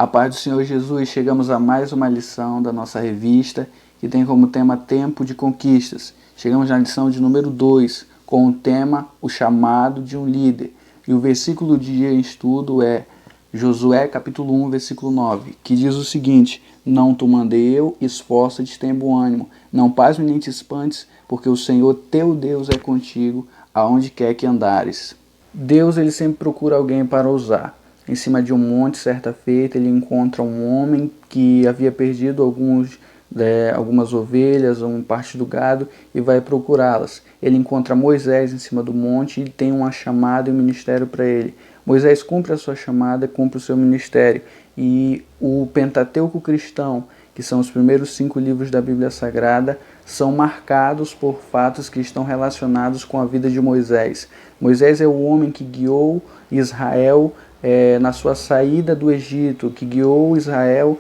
A paz do Senhor Jesus, chegamos a mais uma lição da nossa revista, que tem como tema Tempo de Conquistas. Chegamos na lição de número 2, com o tema O Chamado de um Líder. E o versículo de dia em estudo é Josué capítulo 1, versículo 9, que diz o seguinte: Não te mandei eu, esforça-te, tem bom ânimo, não pasme nem te espantes, porque o Senhor teu Deus é contigo, aonde quer que andares. Deus ele sempre procura alguém para usar. Em cima de um monte, certa feita, ele encontra um homem que havia perdido algumas ovelhas, uma parte do gado, e vai procurá-las. Ele encontra Moisés em cima do monte e tem uma chamada e um ministério para ele. Moisés cumpre a sua chamada, cumpre o seu ministério. E o Pentateuco cristão, que são os primeiros 5 livros da Bíblia Sagrada, são marcados por fatos que estão relacionados com a vida de Moisés. Moisés é o homem que guiou Israel na sua saída do Egito, que guiou Israel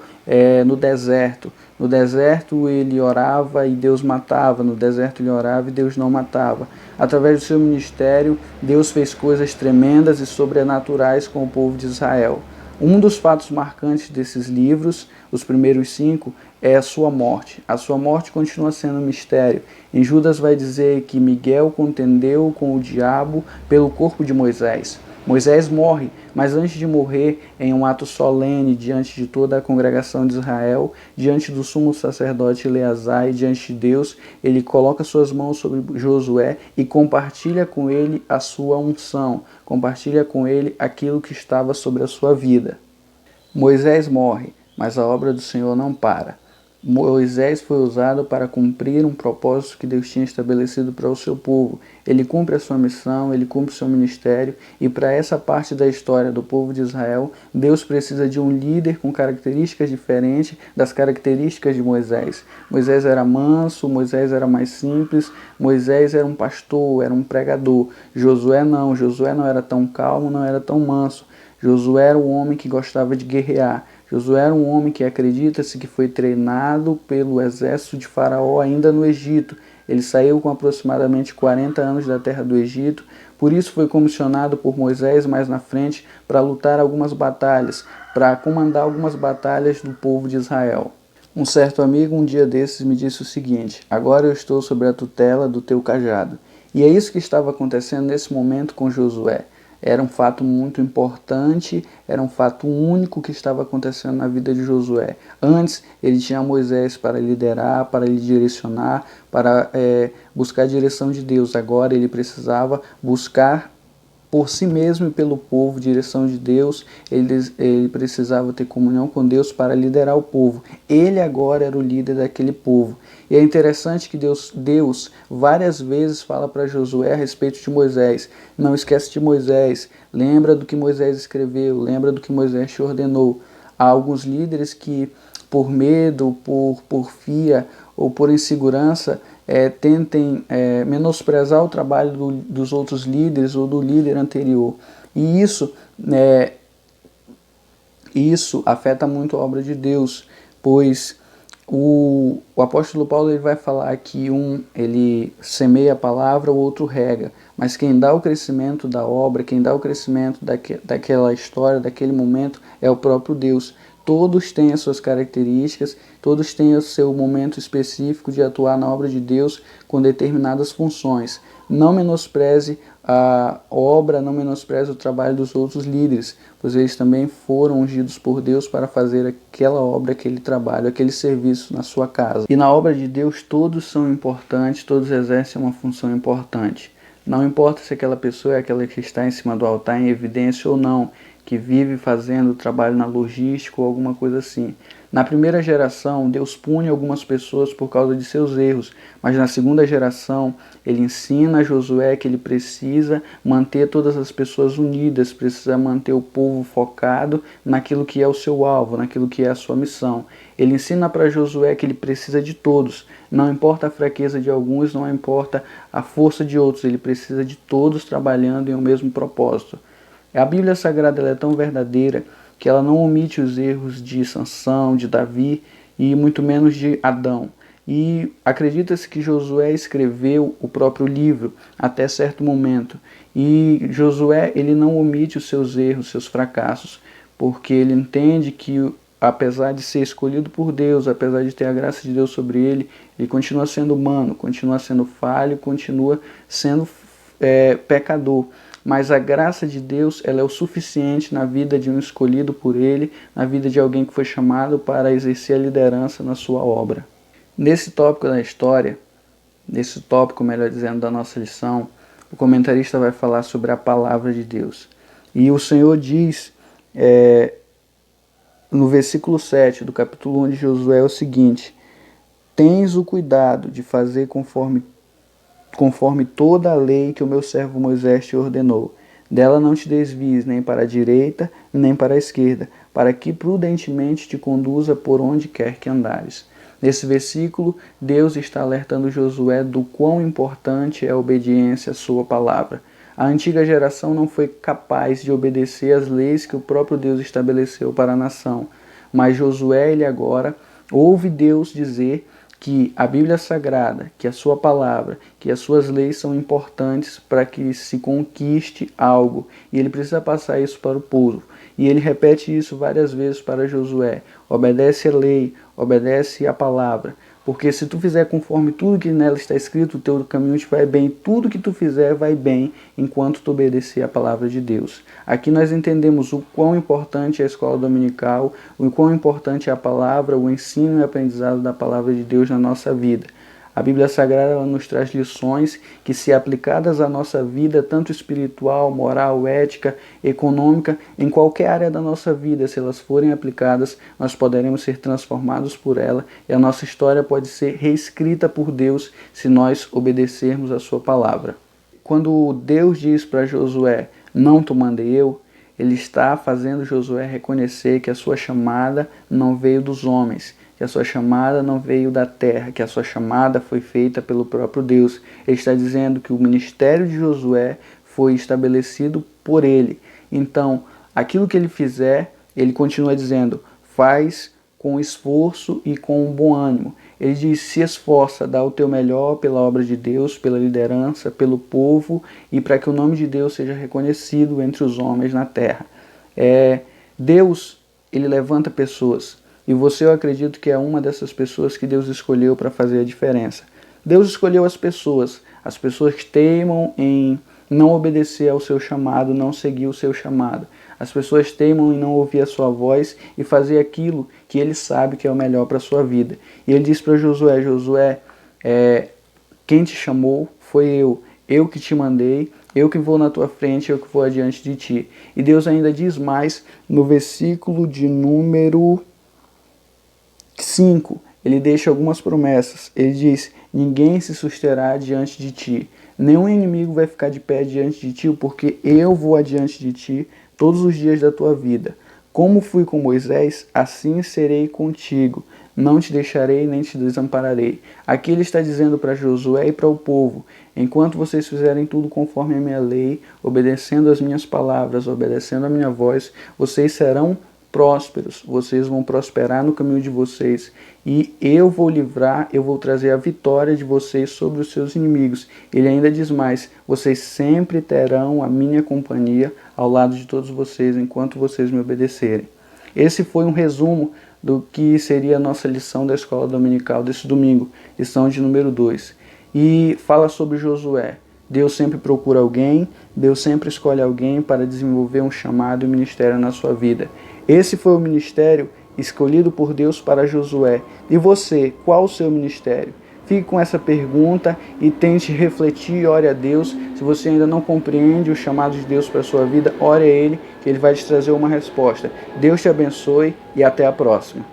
no deserto. No deserto ele orava e Deus matava, no deserto ele orava e Deus não matava. Através do seu ministério, Deus fez coisas tremendas e sobrenaturais com o povo de Israel. Um dos fatos marcantes desses livros, os primeiros 5, é a sua morte. A sua morte continua sendo um mistério. Em Judas vai dizer que Miguel contendeu com o diabo pelo corpo de Moisés. Moisés morre, mas antes de morrer, em um ato solene diante de toda a congregação de Israel, diante do sumo sacerdote Eleazar e diante de Deus, ele coloca suas mãos sobre Josué e compartilha com ele a sua unção, compartilha com ele aquilo que estava sobre a sua vida. Moisés morre, mas a obra do Senhor não para. Moisés foi usado para cumprir um propósito que Deus tinha estabelecido para o seu povo. Ele cumpre a sua missão, ele cumpre o seu ministério, e para essa parte da história do povo de Israel, Deus precisa de um líder com características diferentes das características de Moisés. Moisés era manso, Moisés era mais simples, Moisés era um pastor, era um pregador. Josué não era tão calmo, não era tão manso. Josué era um homem que gostava de guerrear. Josué era um homem que acredita-se que foi treinado pelo exército de Faraó ainda no Egito. Ele saiu com aproximadamente 40 anos da terra do Egito, por isso foi comissionado por Moisés mais na frente para lutar algumas batalhas, para comandar algumas batalhas do povo de Israel. Um certo amigo um dia desses me disse o seguinte: agora eu estou sob a tutela do teu cajado. E é isso que estava acontecendo nesse momento com Josué. Era um fato muito importante, era um fato único que estava acontecendo na vida de Josué. Antes, ele tinha Moisés para liderar, para lhe direcionar, para buscar a direção de Deus. Agora ele precisava buscar por si mesmo e pelo povo, direção de Deus. Ele precisava ter comunhão com Deus para liderar o povo. Ele agora era o líder daquele povo. E é interessante que Deus várias vezes fala para Josué a respeito de Moisés. Não esquece de Moisés, lembra do que Moisés escreveu, lembra do que Moisés te ordenou. Há alguns líderes que, por medo, por porfia ou por insegurança, tentem menosprezar o trabalho dos outros líderes ou do líder anterior. E isso afeta muito a obra de Deus, pois o apóstolo Paulo ele vai falar que ele semeia a palavra, o outro rega, mas quem dá o crescimento da obra, quem dá o crescimento daquela história, daquele momento, é o próprio Deus. Todos têm as suas características, todos têm o seu momento específico de atuar na obra de Deus com determinadas funções. Não menospreze a obra, não menospreze o trabalho dos outros líderes, pois eles também foram ungidos por Deus para fazer aquela obra, aquele trabalho, aquele serviço na sua casa. E na obra de Deus todos são importantes, todos exercem uma função importante. Não importa se aquela pessoa é aquela que está em cima do altar em evidência ou não, que vive fazendo trabalho na logística ou alguma coisa assim. Na primeira geração, Deus pune algumas pessoas por causa de seus erros, mas na segunda geração, ele ensina a Josué que ele precisa manter todas as pessoas unidas, precisa manter o povo focado naquilo que é o seu alvo, naquilo que é a sua missão. Ele ensina para Josué que ele precisa de todos, não importa a fraqueza de alguns, não importa a força de outros, ele precisa de todos trabalhando em um mesmo propósito. A Bíblia Sagrada ela é tão verdadeira que ela não omite os erros de Sansão, de Davi e muito menos de Adão. E acredita-se que Josué escreveu o próprio livro até certo momento. E Josué ele não omite os seus erros, seus fracassos, porque ele entende que, apesar de ser escolhido por Deus, apesar de ter a graça de Deus sobre ele, ele continua sendo humano, continua sendo falho, continua sendo pecador. Mas a graça de Deus, ela é o suficiente na vida de um escolhido por ele, na vida de alguém que foi chamado para exercer a liderança na sua obra. Nesse tópico da história, nesse tópico, melhor dizendo, da nossa lição, o comentarista vai falar sobre a palavra de Deus. E o Senhor diz no versículo 7 do capítulo 1 de Josué o seguinte: tens o cuidado de fazer conforme toda a lei que o meu servo Moisés te ordenou. Dela não te desvies nem para a direita, nem para a esquerda, para que prudentemente te conduza por onde quer que andares. Nesse versículo, Deus está alertando Josué do quão importante é a obediência à sua palavra. A antiga geração não foi capaz de obedecer às leis que o próprio Deus estabeleceu para a nação. Mas Josué, ele agora ouve Deus dizer que a Bíblia Sagrada, que a sua palavra, que as suas leis são importantes para que se conquiste algo. E ele precisa passar isso para o povo. E ele repete isso várias vezes para Josué: obedece a lei, obedece a palavra. Porque se tu fizer conforme tudo que nela está escrito, o teu caminho te vai bem. Tudo que tu fizer vai bem enquanto tu obedecer a palavra de Deus. Aqui nós entendemos o quão importante é a escola dominical, o quão importante é a palavra, o ensino e aprendizado da palavra de Deus na nossa vida. A Bíblia Sagrada, ela nos traz lições que, se aplicadas à nossa vida, tanto espiritual, moral, ética, econômica, em qualquer área da nossa vida, se elas forem aplicadas, nós poderemos ser transformados por ela e a nossa história pode ser reescrita por Deus se nós obedecermos a sua palavra. Quando Deus diz para Josué: não te mandei eu, ele está fazendo Josué reconhecer que a sua chamada não veio dos homens, que a sua chamada não veio da terra, que a sua chamada foi feita pelo próprio Deus. Ele está dizendo que o ministério de Josué foi estabelecido por ele. Então, aquilo que ele fizer, ele continua dizendo, faz com esforço e com um bom ânimo. Ele diz, se esforça, dá o teu melhor pela obra de Deus, pela liderança, pelo povo e para que o nome de Deus seja reconhecido entre os homens na terra. Deus, ele levanta pessoas. E você, eu acredito que é uma dessas pessoas que Deus escolheu para fazer a diferença. Deus escolheu as pessoas que teimam em não obedecer ao seu chamado, não seguir o seu chamado. As pessoas teimam em não ouvir a sua voz e fazer aquilo que ele sabe que é o melhor para a sua vida. E ele diz para Josué, Josué, quem te chamou foi eu que te mandei, eu que vou na tua frente, eu que vou adiante de ti. E Deus ainda diz mais no versículo de número 5, ele deixa algumas promessas. Ele diz, ninguém se susterá diante de ti, nenhum inimigo vai ficar de pé diante de ti, porque eu vou adiante de ti todos os dias da tua vida. Como fui com Moisés, assim serei contigo, não te deixarei nem te desampararei. Aqui ele está dizendo para Josué e para o povo, enquanto vocês fizerem tudo conforme a minha lei, obedecendo as minhas palavras, obedecendo a minha voz, vocês serão prósperos, vocês vão prosperar no caminho de vocês e eu vou livrar, eu vou trazer a vitória de vocês sobre os seus inimigos. Ele ainda diz mais, vocês sempre terão a minha companhia ao lado de todos vocês enquanto vocês me obedecerem. Esse foi um resumo do que seria a nossa lição da escola dominical desse domingo, lição de número 2. E fala sobre Josué. Deus sempre procura alguém, Deus sempre escolhe alguém para desenvolver um chamado e um ministério na sua vida. Esse foi o ministério escolhido por Deus para Josué. E você, qual o seu ministério? Fique com essa pergunta e tente refletir e ore a Deus. Se você ainda não compreende o chamado de Deus para a sua vida, ore a Ele, que Ele vai te trazer uma resposta. Deus te abençoe e até a próxima.